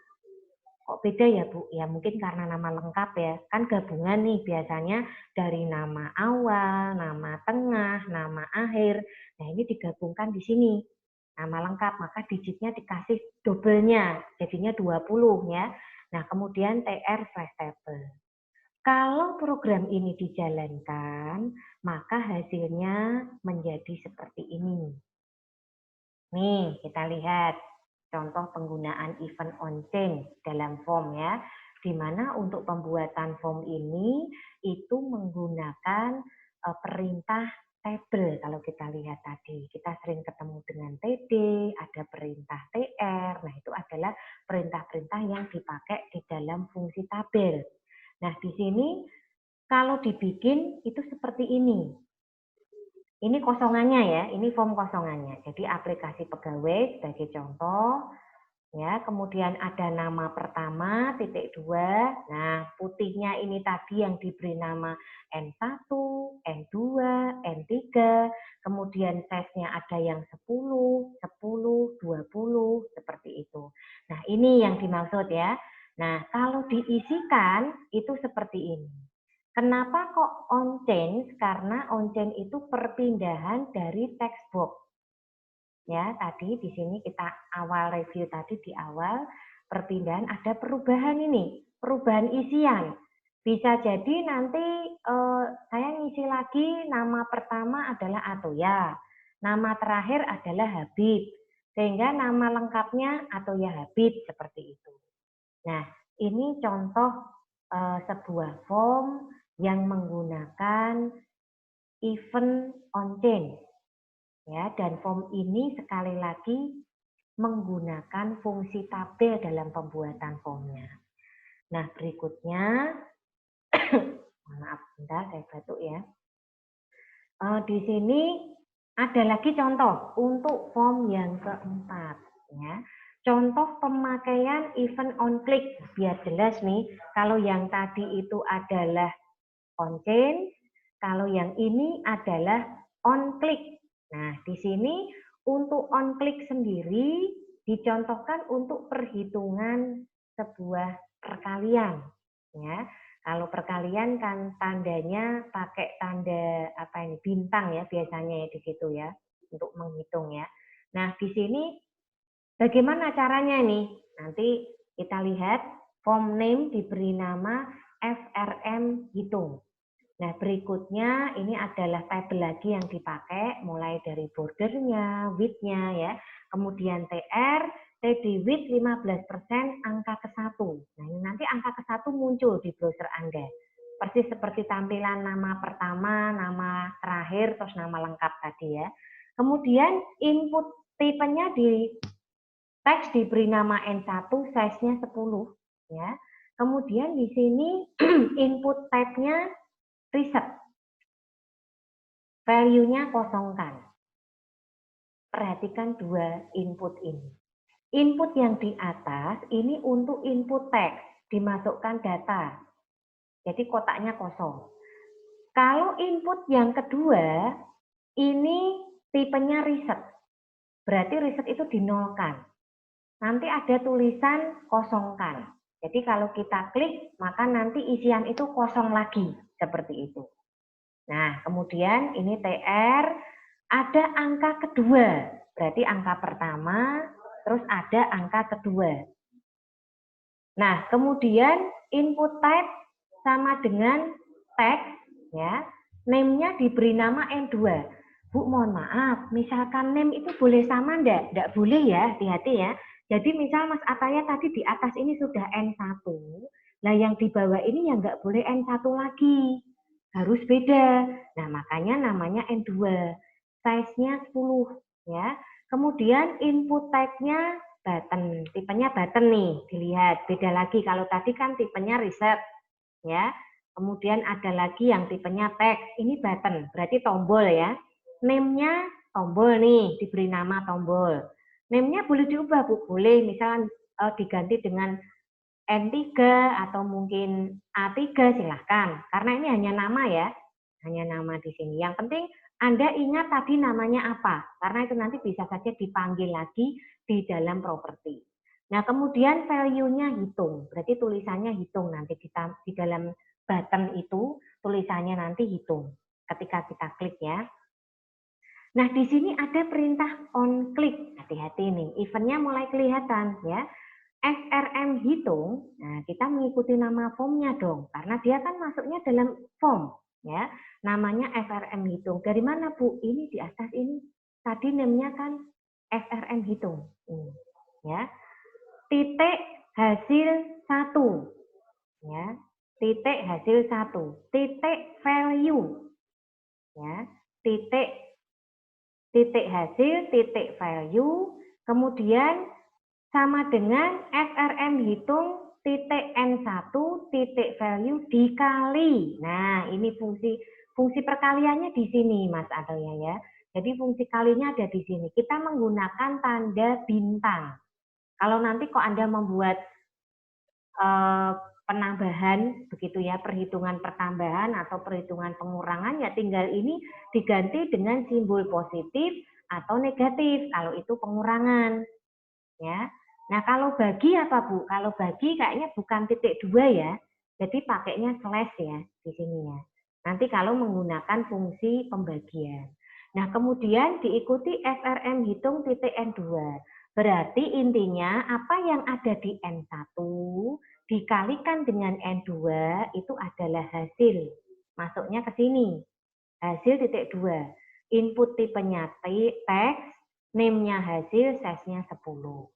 Kok beda ya, Bu? Ya mungkin karena nama lengkap ya. Kan gabungan nih biasanya dari nama awal, nama tengah, nama akhir. Nah, ini digabungkan di sini. Nama lengkap, maka digitnya dikasih double-nya, jadinya 20 ya. Nah, kemudian TR/table. Kalau program ini dijalankan, maka hasilnya menjadi seperti ini. Nih, kita lihat contoh penggunaan event on change dalam form ya, di mana untuk pembuatan form ini itu menggunakan perintah table. Kalau kita lihat tadi, kita sering ketemu dengan TD, ada perintah TR. Nah, itu adalah perintah-perintah yang dipakai di dalam fungsi tabel. Nah, di sini kalau dibikin itu seperti ini. Ini kosongannya ya, ini form kosongannya. Jadi aplikasi pegawai sebagai contoh, ya. Kemudian ada nama pertama, titik 2. Nah, putihnya ini tadi yang diberi nama N1, N2, N3. Kemudian size-nya ada yang 10, 10, 20, seperti itu. Nah, ini yang dimaksud ya. Nah, kalau diisikan itu seperti ini. Kenapa kok on change? Karena on change itu perpindahan dari text box. Ya, tadi di sini kita awal review tadi di awal perpindahan ada perubahan ini, perubahan isian. Bisa jadi nanti saya ngisi lagi nama pertama adalah Atoya, nama terakhir adalah Habib, sehingga nama lengkapnya Atoya Habib seperti itu. Nah, ini contoh sebuah form yang menggunakan event on change. Ya, dan form ini sekali lagi menggunakan fungsi tabel dalam pembuatan formnya. Nah, berikutnya, maaf, bentar, saya batuk ya. Di sini ada lagi contoh untuk form yang keempat. Ya. Contoh pemakaian event on click, biar jelas nih, kalau yang tadi itu adalah on change, kalau yang ini adalah on click. Nah, di sini untuk on click sendiri dicontohkan untuk perhitungan sebuah perkalian. Ya, kalau perkalian kan tandanya pakai tanda apa ini bintang ya biasanya ya di situ ya untuk menghitung ya. Nah, di sini bagaimana caranya nih? Nanti kita lihat form name diberi nama FRM hitung. Nah, berikutnya ini adalah tabel lagi yang dipakai, mulai dari bordernya, width-nya ya, kemudian TR, TD width 15%, angka ke-1. Nah, ini nanti angka ke-1 muncul di browser Anda. Persis seperti tampilan nama pertama, nama terakhir, terus nama lengkap tadi ya. Kemudian input tipenya di teks diberi nama N1, size-nya 10 ya. Kemudian di sini input type-nya reset. Value-nya kosongkan. Perhatikan dua input ini. Input yang di atas ini untuk input teks, dimasukkan data. Jadi kotaknya kosong. Kalau input yang kedua, ini tipenya reset. Berarti reset itu dinolkan. Nanti ada tulisan kosongkan. Jadi kalau kita klik, maka nanti isian itu kosong lagi. Seperti itu. Nah, kemudian ini TR, ada angka kedua. Berarti angka pertama, terus ada angka kedua. Nah, kemudian input type sama dengan teks, ya. Name-nya diberi nama N2. Bu, mohon maaf, misalkan name itu boleh sama enggak? Enggak boleh ya, hati-hati ya. Jadi misal Mas Ataya tadi di atas ini sudah N1, nah yang di bawah ini ya enggak boleh N1 lagi. Harus beda. Nah, makanya namanya N2. Size-nya 10 ya. Kemudian input type-nya button. Tipenya button nih, dilihat. Beda lagi kalau tadi kan tipenya reset ya. Kemudian ada lagi yang tipenya text. Ini button, berarti tombol ya. Name-nya tombol nih, diberi nama tombol. Name-nya boleh diubah, Bu. Boleh, misalnya diganti dengan N3 atau mungkin A3 silahkan. Karena ini hanya nama ya. Hanya nama di sini. Yang penting Anda ingat tadi namanya apa. Karena itu nanti bisa saja dipanggil lagi di dalam properti. Nah, kemudian value-nya hitung. Berarti tulisannya hitung nanti di dalam button itu tulisannya nanti hitung ketika kita klik ya. Nah, di sini ada perintah on click. Hati-hati nih, eventnya mulai kelihatan ya. FRM hitung, nah kita mengikuti nama formnya dong, karena dia kan masuknya dalam form, ya. Namanya FRM hitung. Dari mana Bu? Ini di atas ini. Tadi namanya kan FRM hitung, ini, ya. Titik hasil 1, ya. Titik hasil 1, titik value, ya. Titik hasil, titik value, kemudian sama dengan FRM hitung titik N1 titik value dikali. Nah, ini fungsi perkaliannya di sini Mas Atoya ya. Jadi fungsi kalinya ada di sini. Kita menggunakan tanda bintang. Kalau nanti kok Anda membuat penambahan begitu ya, perhitungan pertambahan atau perhitungan pengurangan ya tinggal ini diganti dengan simbol positif atau negatif kalau itu pengurangan. Ya. Nah, kalau bagi apa Bu? Kalau bagi kayaknya bukan titik 2 ya. Jadi pakainya slash ya di sini ya. Nanti kalau menggunakan fungsi pembagian. Nah, kemudian diikuti FRM hitung titik N2. Berarti intinya apa yang ada di N1 dikalikan dengan N2 itu adalah hasil. Masuknya ke sini. Hasil titik 2. Input tipenya teks, name-nya hasil, size-nya 10.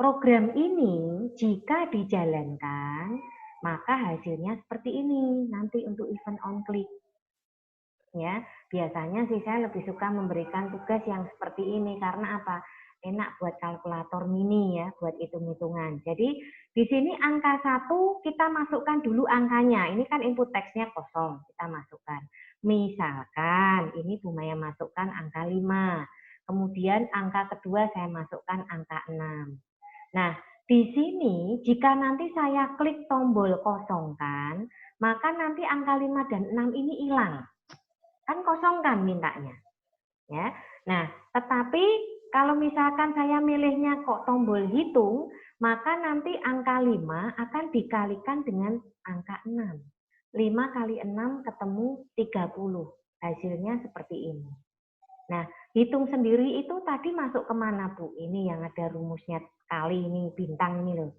Program ini jika dijalankan, maka hasilnya seperti ini nanti untuk event on click. Ya, biasanya sih saya lebih suka memberikan tugas yang seperti ini karena apa? Enak buat kalkulator mini ya, buat hitung-hitungan. Jadi di sini angka 1 kita masukkan dulu angkanya. Ini kan input teksnya kosong, kita masukkan. Misalkan ini Bu Maya masukkan angka 5. Kemudian angka kedua saya masukkan angka 6. Nah, di sini jika nanti saya klik tombol kosongkan, maka nanti angka 5 dan 6 ini hilang. Kan kosongkan mintanya. Ya. Nah, tetapi kalau misalkan saya milihnya kok tombol hitung, maka nanti angka 5 akan dikalikan dengan angka 6. 5 kali 6 ketemu 30. Hasilnya seperti ini. Nah, hitung sendiri itu tadi masuk kemana Bu? Ini yang ada rumusnya kali ini, bintang ini loh.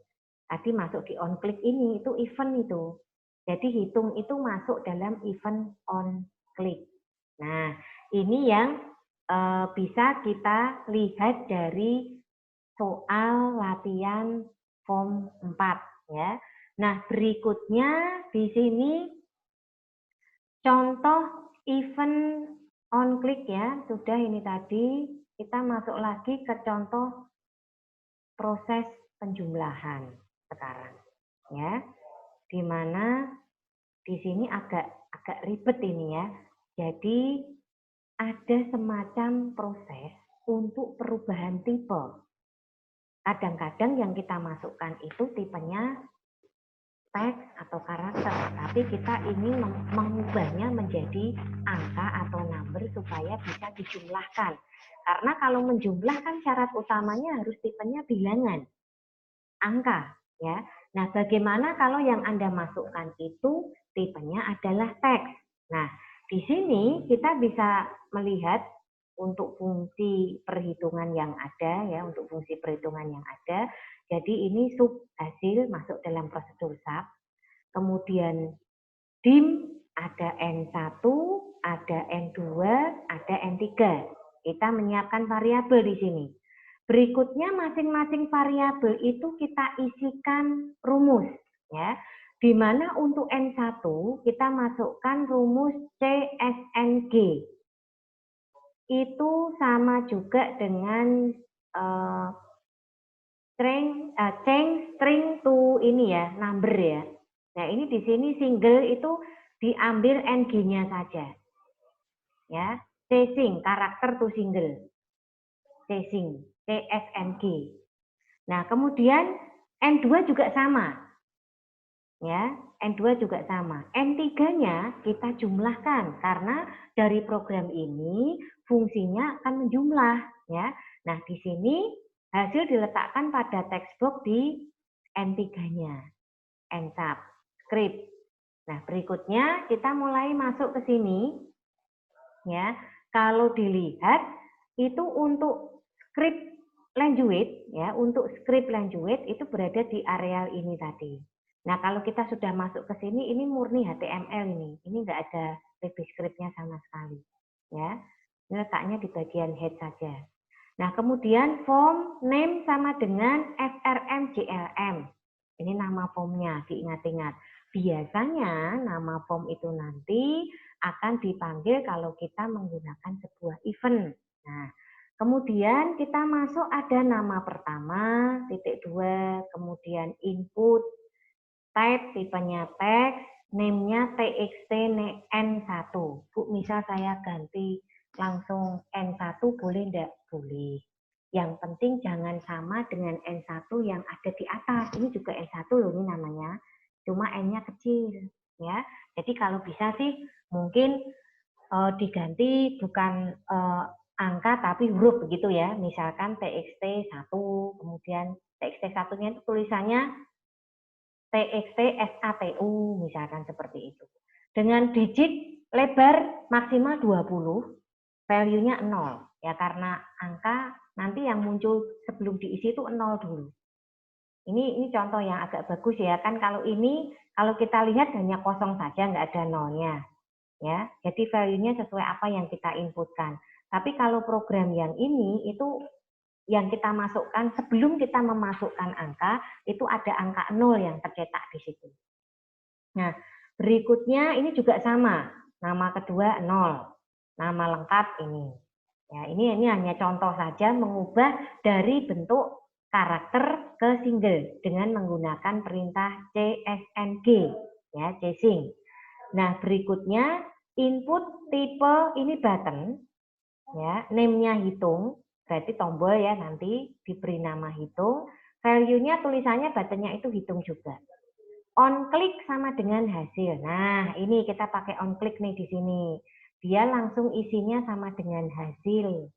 Tadi masuk di on click ini, itu event itu. Jadi hitung itu masuk dalam event on click. Nah, ini yang bisa kita lihat dari soal latihan form 4 ya. Nah, berikutnya di sini contoh event on click ya, sudah ini tadi. Kita masuk lagi ke contoh proses penjumlahan sekarang ya. Di mana di sini agak ribet ini ya. Jadi ada semacam proses untuk perubahan tipe. Kadang-kadang yang kita masukkan itu tipenya teks atau karakter, tapi kita ingin mengubahnya menjadi angka atau number supaya bisa dijumlahkan. Karena kalau menjumlahkan syarat utamanya harus tipenya bilangan, angka, ya. Nah, bagaimana kalau yang Anda masukkan itu tipenya adalah teks? Nah, di sini kita bisa melihat untuk fungsi perhitungan yang ada ya, untuk fungsi perhitungan yang ada. Jadi ini sub hasil masuk dalam prosedur sub. Kemudian dim ada N1, ada N2, ada N3. Kita menyiapkan variabel di sini. Berikutnya masing-masing variabel itu kita isikan rumus ya. Di mana untuk N1 kita masukkan rumus CSNG. Itu sama juga dengan change string to ini ya, number ya. Nah, ini di sini single itu diambil ng-nya saja. Ya, chasing karakter to single. Chasing, CSNG. Nah, kemudian N2 juga sama. Ya, N2 juga sama. N3-nya kita jumlahkan karena dari program ini fungsinya akan menjumlah ya. Nah, di sini hasil diletakkan pada text box di N3-nya. N-sub, script. Nah, berikutnya kita mulai masuk ke sini. Ya, kalau dilihat itu untuk script language ya, untuk script language itu berada di areal ini tadi. Nah, kalau kita sudah masuk ke sini, ini murni HTML ini. Ini nggak ada VB script-nya sama sekali. Ya, ini letaknya di bagian head saja. Nah, kemudian form name sama dengan FRM JLM. Ini nama formnya, diingat-ingat. Biasanya nama form itu nanti akan dipanggil kalau kita menggunakan sebuah event. Nah, kemudian kita masuk ada nama pertama, titik 2, kemudian input, type tipenya teks, name-nya txt N1. Bu, misal saya ganti langsung N1 boleh enggak? Boleh. Yang penting jangan sama dengan N1 yang ada di atas. Ini juga N1 loh ini namanya. Cuma N-nya kecil. Ya. Jadi kalau bisa sih mungkin diganti bukan angka tapi huruf begitu ya. Misalkan txt 1, kemudian txt 1-nya itu tulisannya TXT SATU misalkan seperti itu. Dengan digit lebar maksimal 20, value-nya 0. Ya karena angka nanti yang muncul sebelum diisi itu 0 dulu. Ini contoh yang agak bagus ya kan, kalau ini kalau kita lihat hanya kosong saja nggak ada nolnya ya, jadi value-nya sesuai apa yang kita inputkan. Tapi kalau program yang ini itu yang kita masukkan sebelum kita memasukkan angka itu ada angka 0 yang tercetak di situ. Nah berikutnya ini juga sama, nama kedua 0, nama lengkap ini. Ya, ini hanya contoh saja mengubah dari bentuk karakter ke single dengan menggunakan perintah CSNG, ya, chasing. Nah, berikutnya input tipe ini button, ya, name-nya hitung, berarti tombol ya, nanti diberi nama hitung, value-nya tulisannya buttonnya itu hitung juga. On click sama dengan hasil. Nah, ini kita pakai on click nih di sini. Dia langsung isinya sama dengan hasil.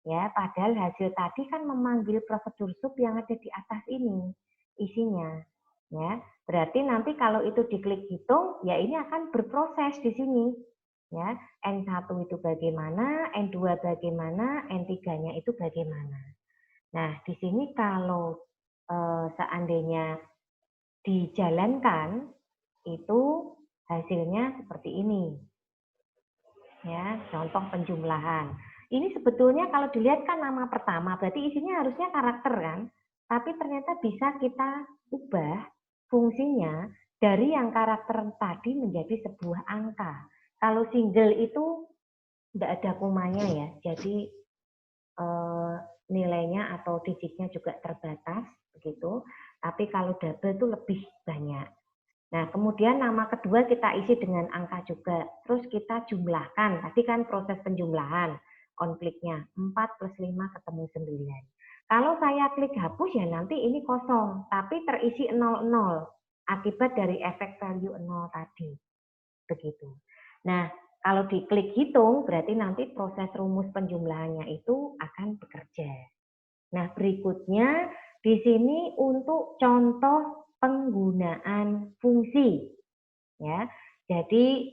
Ya, padahal hasil tadi kan memanggil prosedur sub yang ada di atas ini isinya. Ya, berarti nanti kalau itu diklik hitung, ya ini akan berproses di sini. Ya, N1 itu bagaimana, N2 bagaimana, N3-nya itu bagaimana. Nah, di sini kalau seandainya dijalankan itu hasilnya seperti ini. Ya, contoh penjumlahan. Ini sebetulnya kalau dilihat kan nama pertama, berarti isinya harusnya karakter kan. Tapi ternyata bisa kita ubah fungsinya dari yang karakter tadi menjadi sebuah angka. Kalau single itu tidak ada komanya ya, jadi nilainya atau digitnya juga terbatas begitu. Tapi kalau double itu lebih banyak. Nah, kemudian nama kedua kita isi dengan angka juga. Terus kita jumlahkan. Tadi kan proses penjumlahan. On kliknya 4 plus 5 ketemu 9. Kalau saya klik hapus ya nanti ini kosong. Tapi terisi 00. Akibat dari efek value 0 tadi. Begitu. Nah, kalau diklik hitung berarti nanti proses rumus penjumlahannya itu akan bekerja. Nah, berikutnya di sini untuk contoh penggunaan fungsi. Ya. Jadi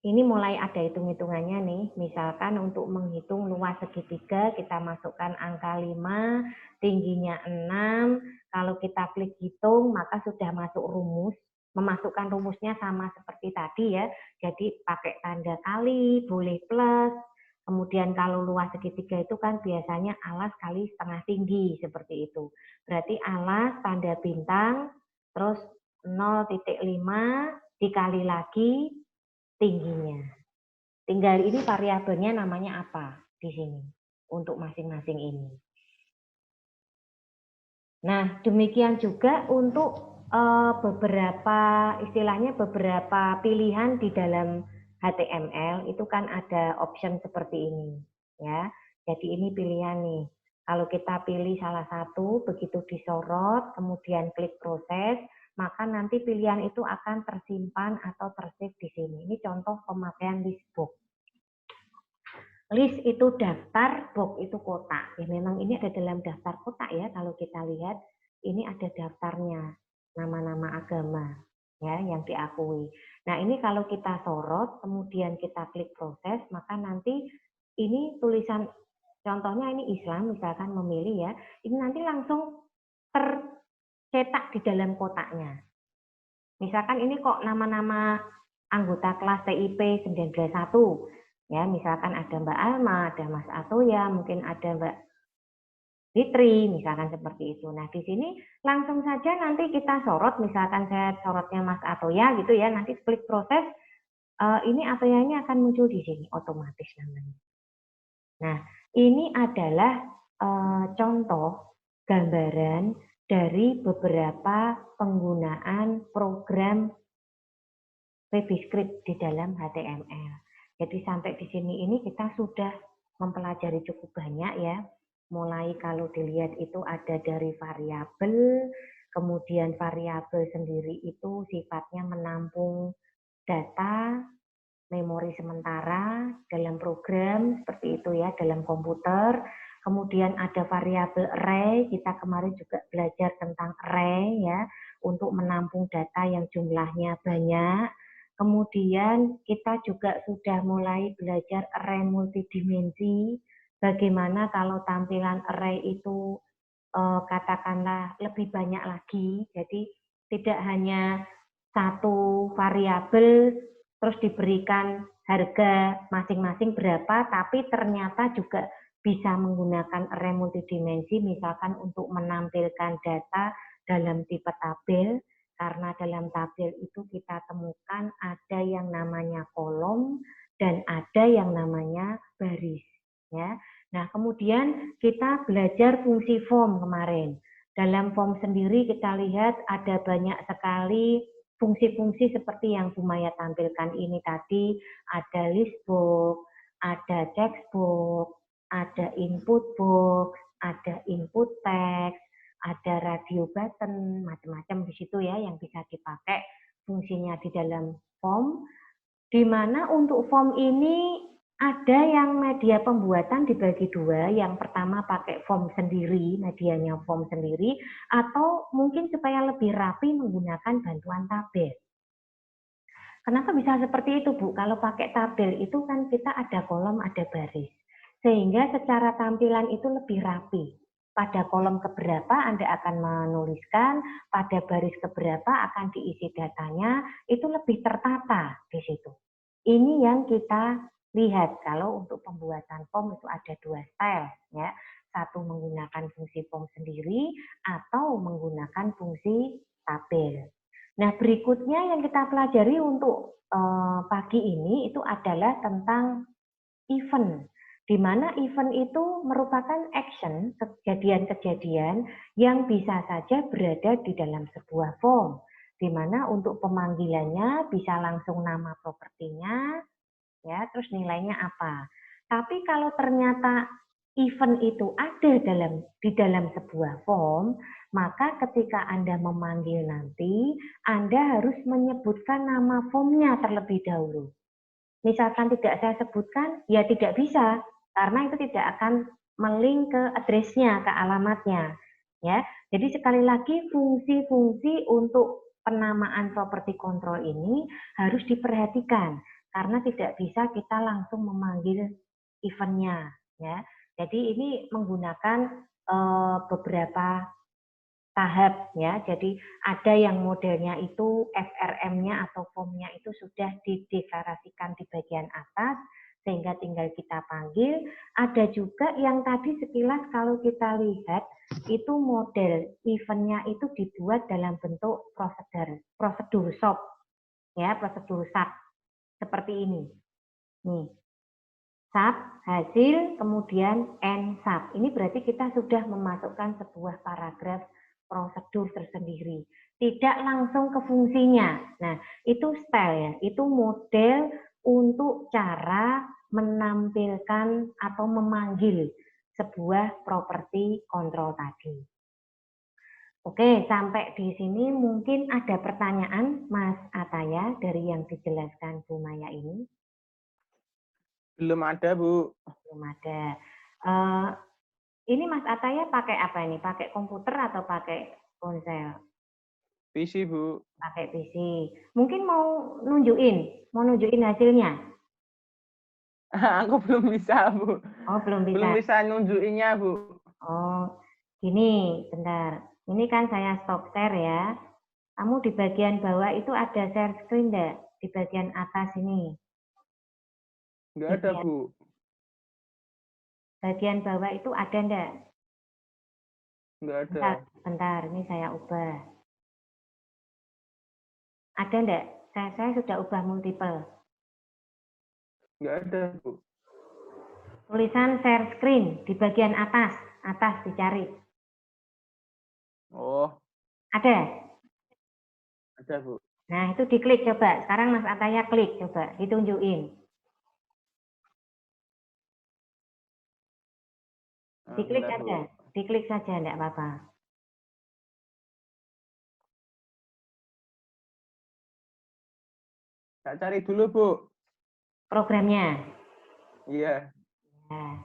ini mulai ada hitung-hitungannya nih. Misalkan untuk menghitung luas segitiga kita masukkan angka 5, tingginya 6. Kalau kita klik hitung maka sudah masuk rumus. Memasukkan rumusnya sama seperti tadi ya. Jadi pakai tanda kali, boleh plus. Kemudian kalau luas segitiga itu kan biasanya alas kali setengah tinggi seperti itu. Berarti alas tanda bintang terus 0,5 dikali lagi tingginya. Tinggal ini variabelnya namanya apa di sini untuk masing-masing ini. Nah, demikian juga untuk beberapa istilahnya beberapa pilihan di dalam HTML itu kan ada option seperti ini ya. Jadi ini pilihan nih. Kalau kita pilih salah satu begitu disorot kemudian klik proses maka nanti pilihan itu akan tersimpan atau tersave di sini. Ini contoh pemakaian list box. List itu daftar, box itu kotak. Ya memang ini ada dalam daftar kotak ya kalau kita lihat ini ada daftarnya nama-nama agama ya yang diakui. Nah ini kalau kita sorot kemudian kita klik proses maka nanti ini tulisan contohnya ini Islam misalkan memilih ya ini nanti langsung tercetak di dalam kotaknya. Misalkan ini kok nama-nama anggota kelas TIP 901 ya misalkan ada Mbak Alma, ada Mas Atoya, mungkin ada Mbak Fitri, misalkan seperti itu. Nah, di sini langsung saja nanti kita sorot, misalkan saya sorotnya Mas Atoya gitu ya, nanti klik proses, ini Atoyanya akan muncul di sini, otomatis namanya. Nah, ini adalah contoh gambaran dari beberapa penggunaan program VBScript di dalam HTML. Jadi sampai di sini ini kita sudah mempelajari cukup banyak ya. Mulai kalau dilihat itu ada dari variabel, kemudian variabel sendiri itu sifatnya menampung data, memori sementara dalam program seperti itu ya, dalam komputer. Kemudian ada variabel array, kita kemarin juga belajar tentang array ya, untuk menampung data yang jumlahnya banyak. Kemudian kita juga sudah mulai belajar array multidimensi, bagaimana kalau tampilan array itu katakanlah lebih banyak lagi, jadi tidak hanya satu variabel terus diberikan harga masing-masing berapa, tapi ternyata juga bisa menggunakan array multidimensi, misalkan untuk menampilkan data dalam tipe tabel, karena dalam tabel itu kita temukan ada yang namanya kolom dan ada yang namanya baris. Ya. Nah, kemudian kita belajar fungsi form kemarin. Dalam form sendiri kita lihat ada banyak sekali fungsi-fungsi seperti yang Bu Maya tampilkan ini tadi, ada list box, ada text box, ada input box, ada input text, ada radio button, macam-macam di situ ya yang bisa dipakai fungsinya di dalam form. Di mana untuk form ini ada yang media pembuatan dibagi dua, yang pertama pakai form sendiri, medianya form sendiri, atau mungkin supaya lebih rapi menggunakan bantuan tabel. Kenapa bisa seperti itu, Bu? Kalau pakai tabel itu kan kita ada kolom, ada baris. Sehingga secara tampilan itu lebih rapi. Pada kolom keberapa Anda akan menuliskan, pada baris keberapa akan diisi datanya, itu lebih tertata di situ. Ini yang kita lihat kalau untuk pembuatan form itu ada dua style ya. Satu menggunakan fungsi form sendiri atau menggunakan fungsi tabel. Nah, berikutnya yang kita pelajari untuk pagi ini itu adalah tentang event, di mana event itu merupakan action, kejadian-kejadian yang bisa saja berada di dalam sebuah form, di mana untuk pemanggilannya bisa langsung nama propertinya, ya, terus nilainya apa. Tapi kalau ternyata event itu ada di dalam sebuah form, maka ketika Anda memanggil nanti, Anda harus menyebutkan nama formnya terlebih dahulu. Misalkan tidak saya sebutkan, ya tidak bisa, karena itu tidak akan melink ke address-nya, ke alamatnya. Ya, jadi sekali lagi fungsi-fungsi untuk penamaan properti kontrol ini harus diperhatikan karena tidak bisa kita langsung memanggil eventnya. Ya, jadi ini menggunakan beberapa tahap ya. Jadi ada yang modelnya itu FRM-nya atau form-nya itu sudah dideklarasikan di bagian atas sehingga tinggal kita panggil. Ada juga yang tadi sekilas kalau kita lihat itu model event-nya itu dibuat dalam bentuk prosedur SOP ya, prosedur SAP seperti ini. Nih. SAP, hasil, kemudian end SAP. Ini berarti kita sudah memasukkan sebuah paragraf prosedur tersendiri. Tidak langsung ke fungsinya. Nah, itu style ya, itu model untuk cara menampilkan atau memanggil sebuah properti kontrol tadi. Oke, sampai di sini mungkin ada pertanyaan Mas Ataya dari yang dijelaskan Bu Maya ini. Belum ada, Bu. Belum ada. Ini Mas Ataya pakai apa ini? Pakai komputer atau pakai ponsel? PC, Bu. Pakai PC. Mungkin mau nunjukin hasilnya. Aku belum bisa, Bu. Oh, belum Belum bisa. bisa nunjukinnya, Bu. Oh, gini, bentar. Ini kan saya stop share ya. Kamu di bagian bawah itu ada share screen enggak? Di bagian atas ini. Nggak ada, Bagian, Bu. bagian bawah itu ada enggak? Nggak ada. Bentar, bentar. Ini saya ubah. Ada enggak? Saya sudah ubah multiple. Nggak ada, Bu. Tulisan share screen di bagian atas, dicari. Oh, Ada? ada, Bu. Nah, itu diklik coba. Sekarang Mas Ataya klik coba, ditunjukin. Diklik Bentar, aja, Bu. diklik saja, enggak apa-apa. Tak cari dulu, Bu. Programnya. Iya. Nah,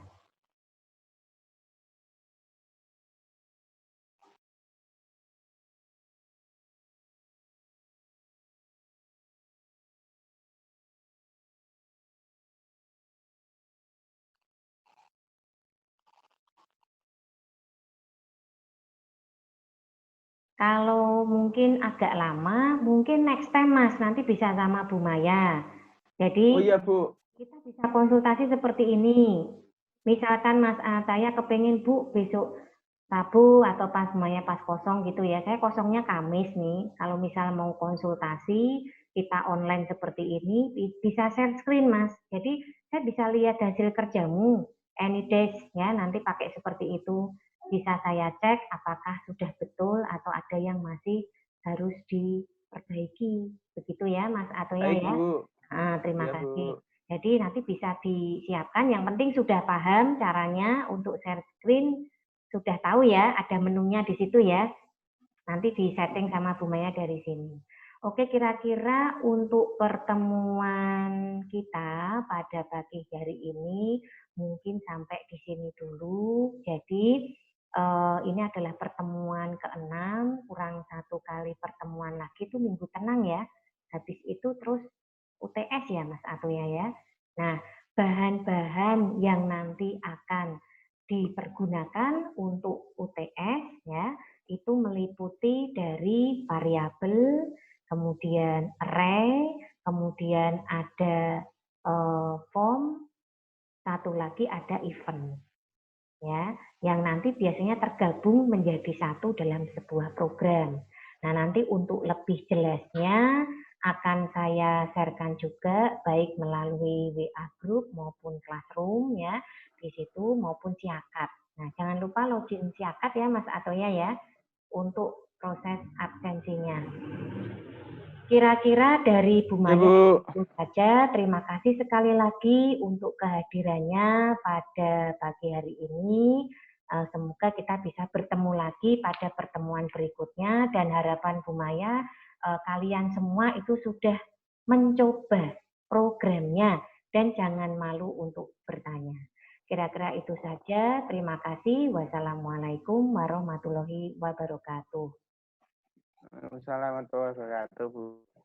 Kalau mungkin agak lama, mungkin next time Mas, nanti bisa sama Bu Maya. Jadi Oh iya, Bu. kita bisa konsultasi seperti ini. Misalkan Mas, saya kepengen Bu besok Rabu atau pas Maya pas kosong gitu ya. Saya kosongnya Kamis nih. Kalau misal mau konsultasi, kita online seperti ini, bisa share screen Mas. Jadi saya bisa lihat hasil kerjamu, any days ya, nanti pakai seperti itu. Bisa saya cek apakah sudah betul atau ada yang masih harus diperbaiki. Begitu ya Mas Atoya Baik, ya. Bu. Terima Iya, kasih. Bu. Jadi nanti bisa disiapkan, yang penting sudah paham caranya untuk share screen, sudah tahu ya, ada menunya di situ ya. Nanti di-setting sama Bu Maya dari sini. Oke, kira-kira untuk pertemuan kita pada pagi hari ini mungkin sampai di sini dulu. Jadi ini adalah pertemuan ke-6, kurang satu kali pertemuan lagi itu Minggu Tenang ya. Habis itu terus UTS ya Mas Atoya ya. Nah, bahan-bahan yang nanti akan dipergunakan untuk UTS ya, itu meliputi dari variabel, kemudian array, kemudian ada form, satu lagi ada event ya, yang nanti biasanya tergabung menjadi satu dalam sebuah program. Nah, nanti untuk lebih jelasnya akan saya sharekan juga baik melalui WA group maupun classroom ya di situ maupun Siakat. Nah, jangan lupa login Siakat ya Mas Atoya ya untuk proses absensinya. Kira-kira dari Bu Ya, Maya Bu. itu saja. Terima kasih sekali lagi untuk kehadirannya pada pagi hari ini. Semoga kita bisa bertemu lagi pada pertemuan berikutnya dan harapan Bu Maya kalian semua itu sudah mencoba programnya dan jangan malu untuk bertanya. Kira-kira itu saja. Terima kasih. Wassalamualaikum warahmatullahi wabarakatuh. Wassalamualaikum warahmatullahi wabarakatuh, Bu.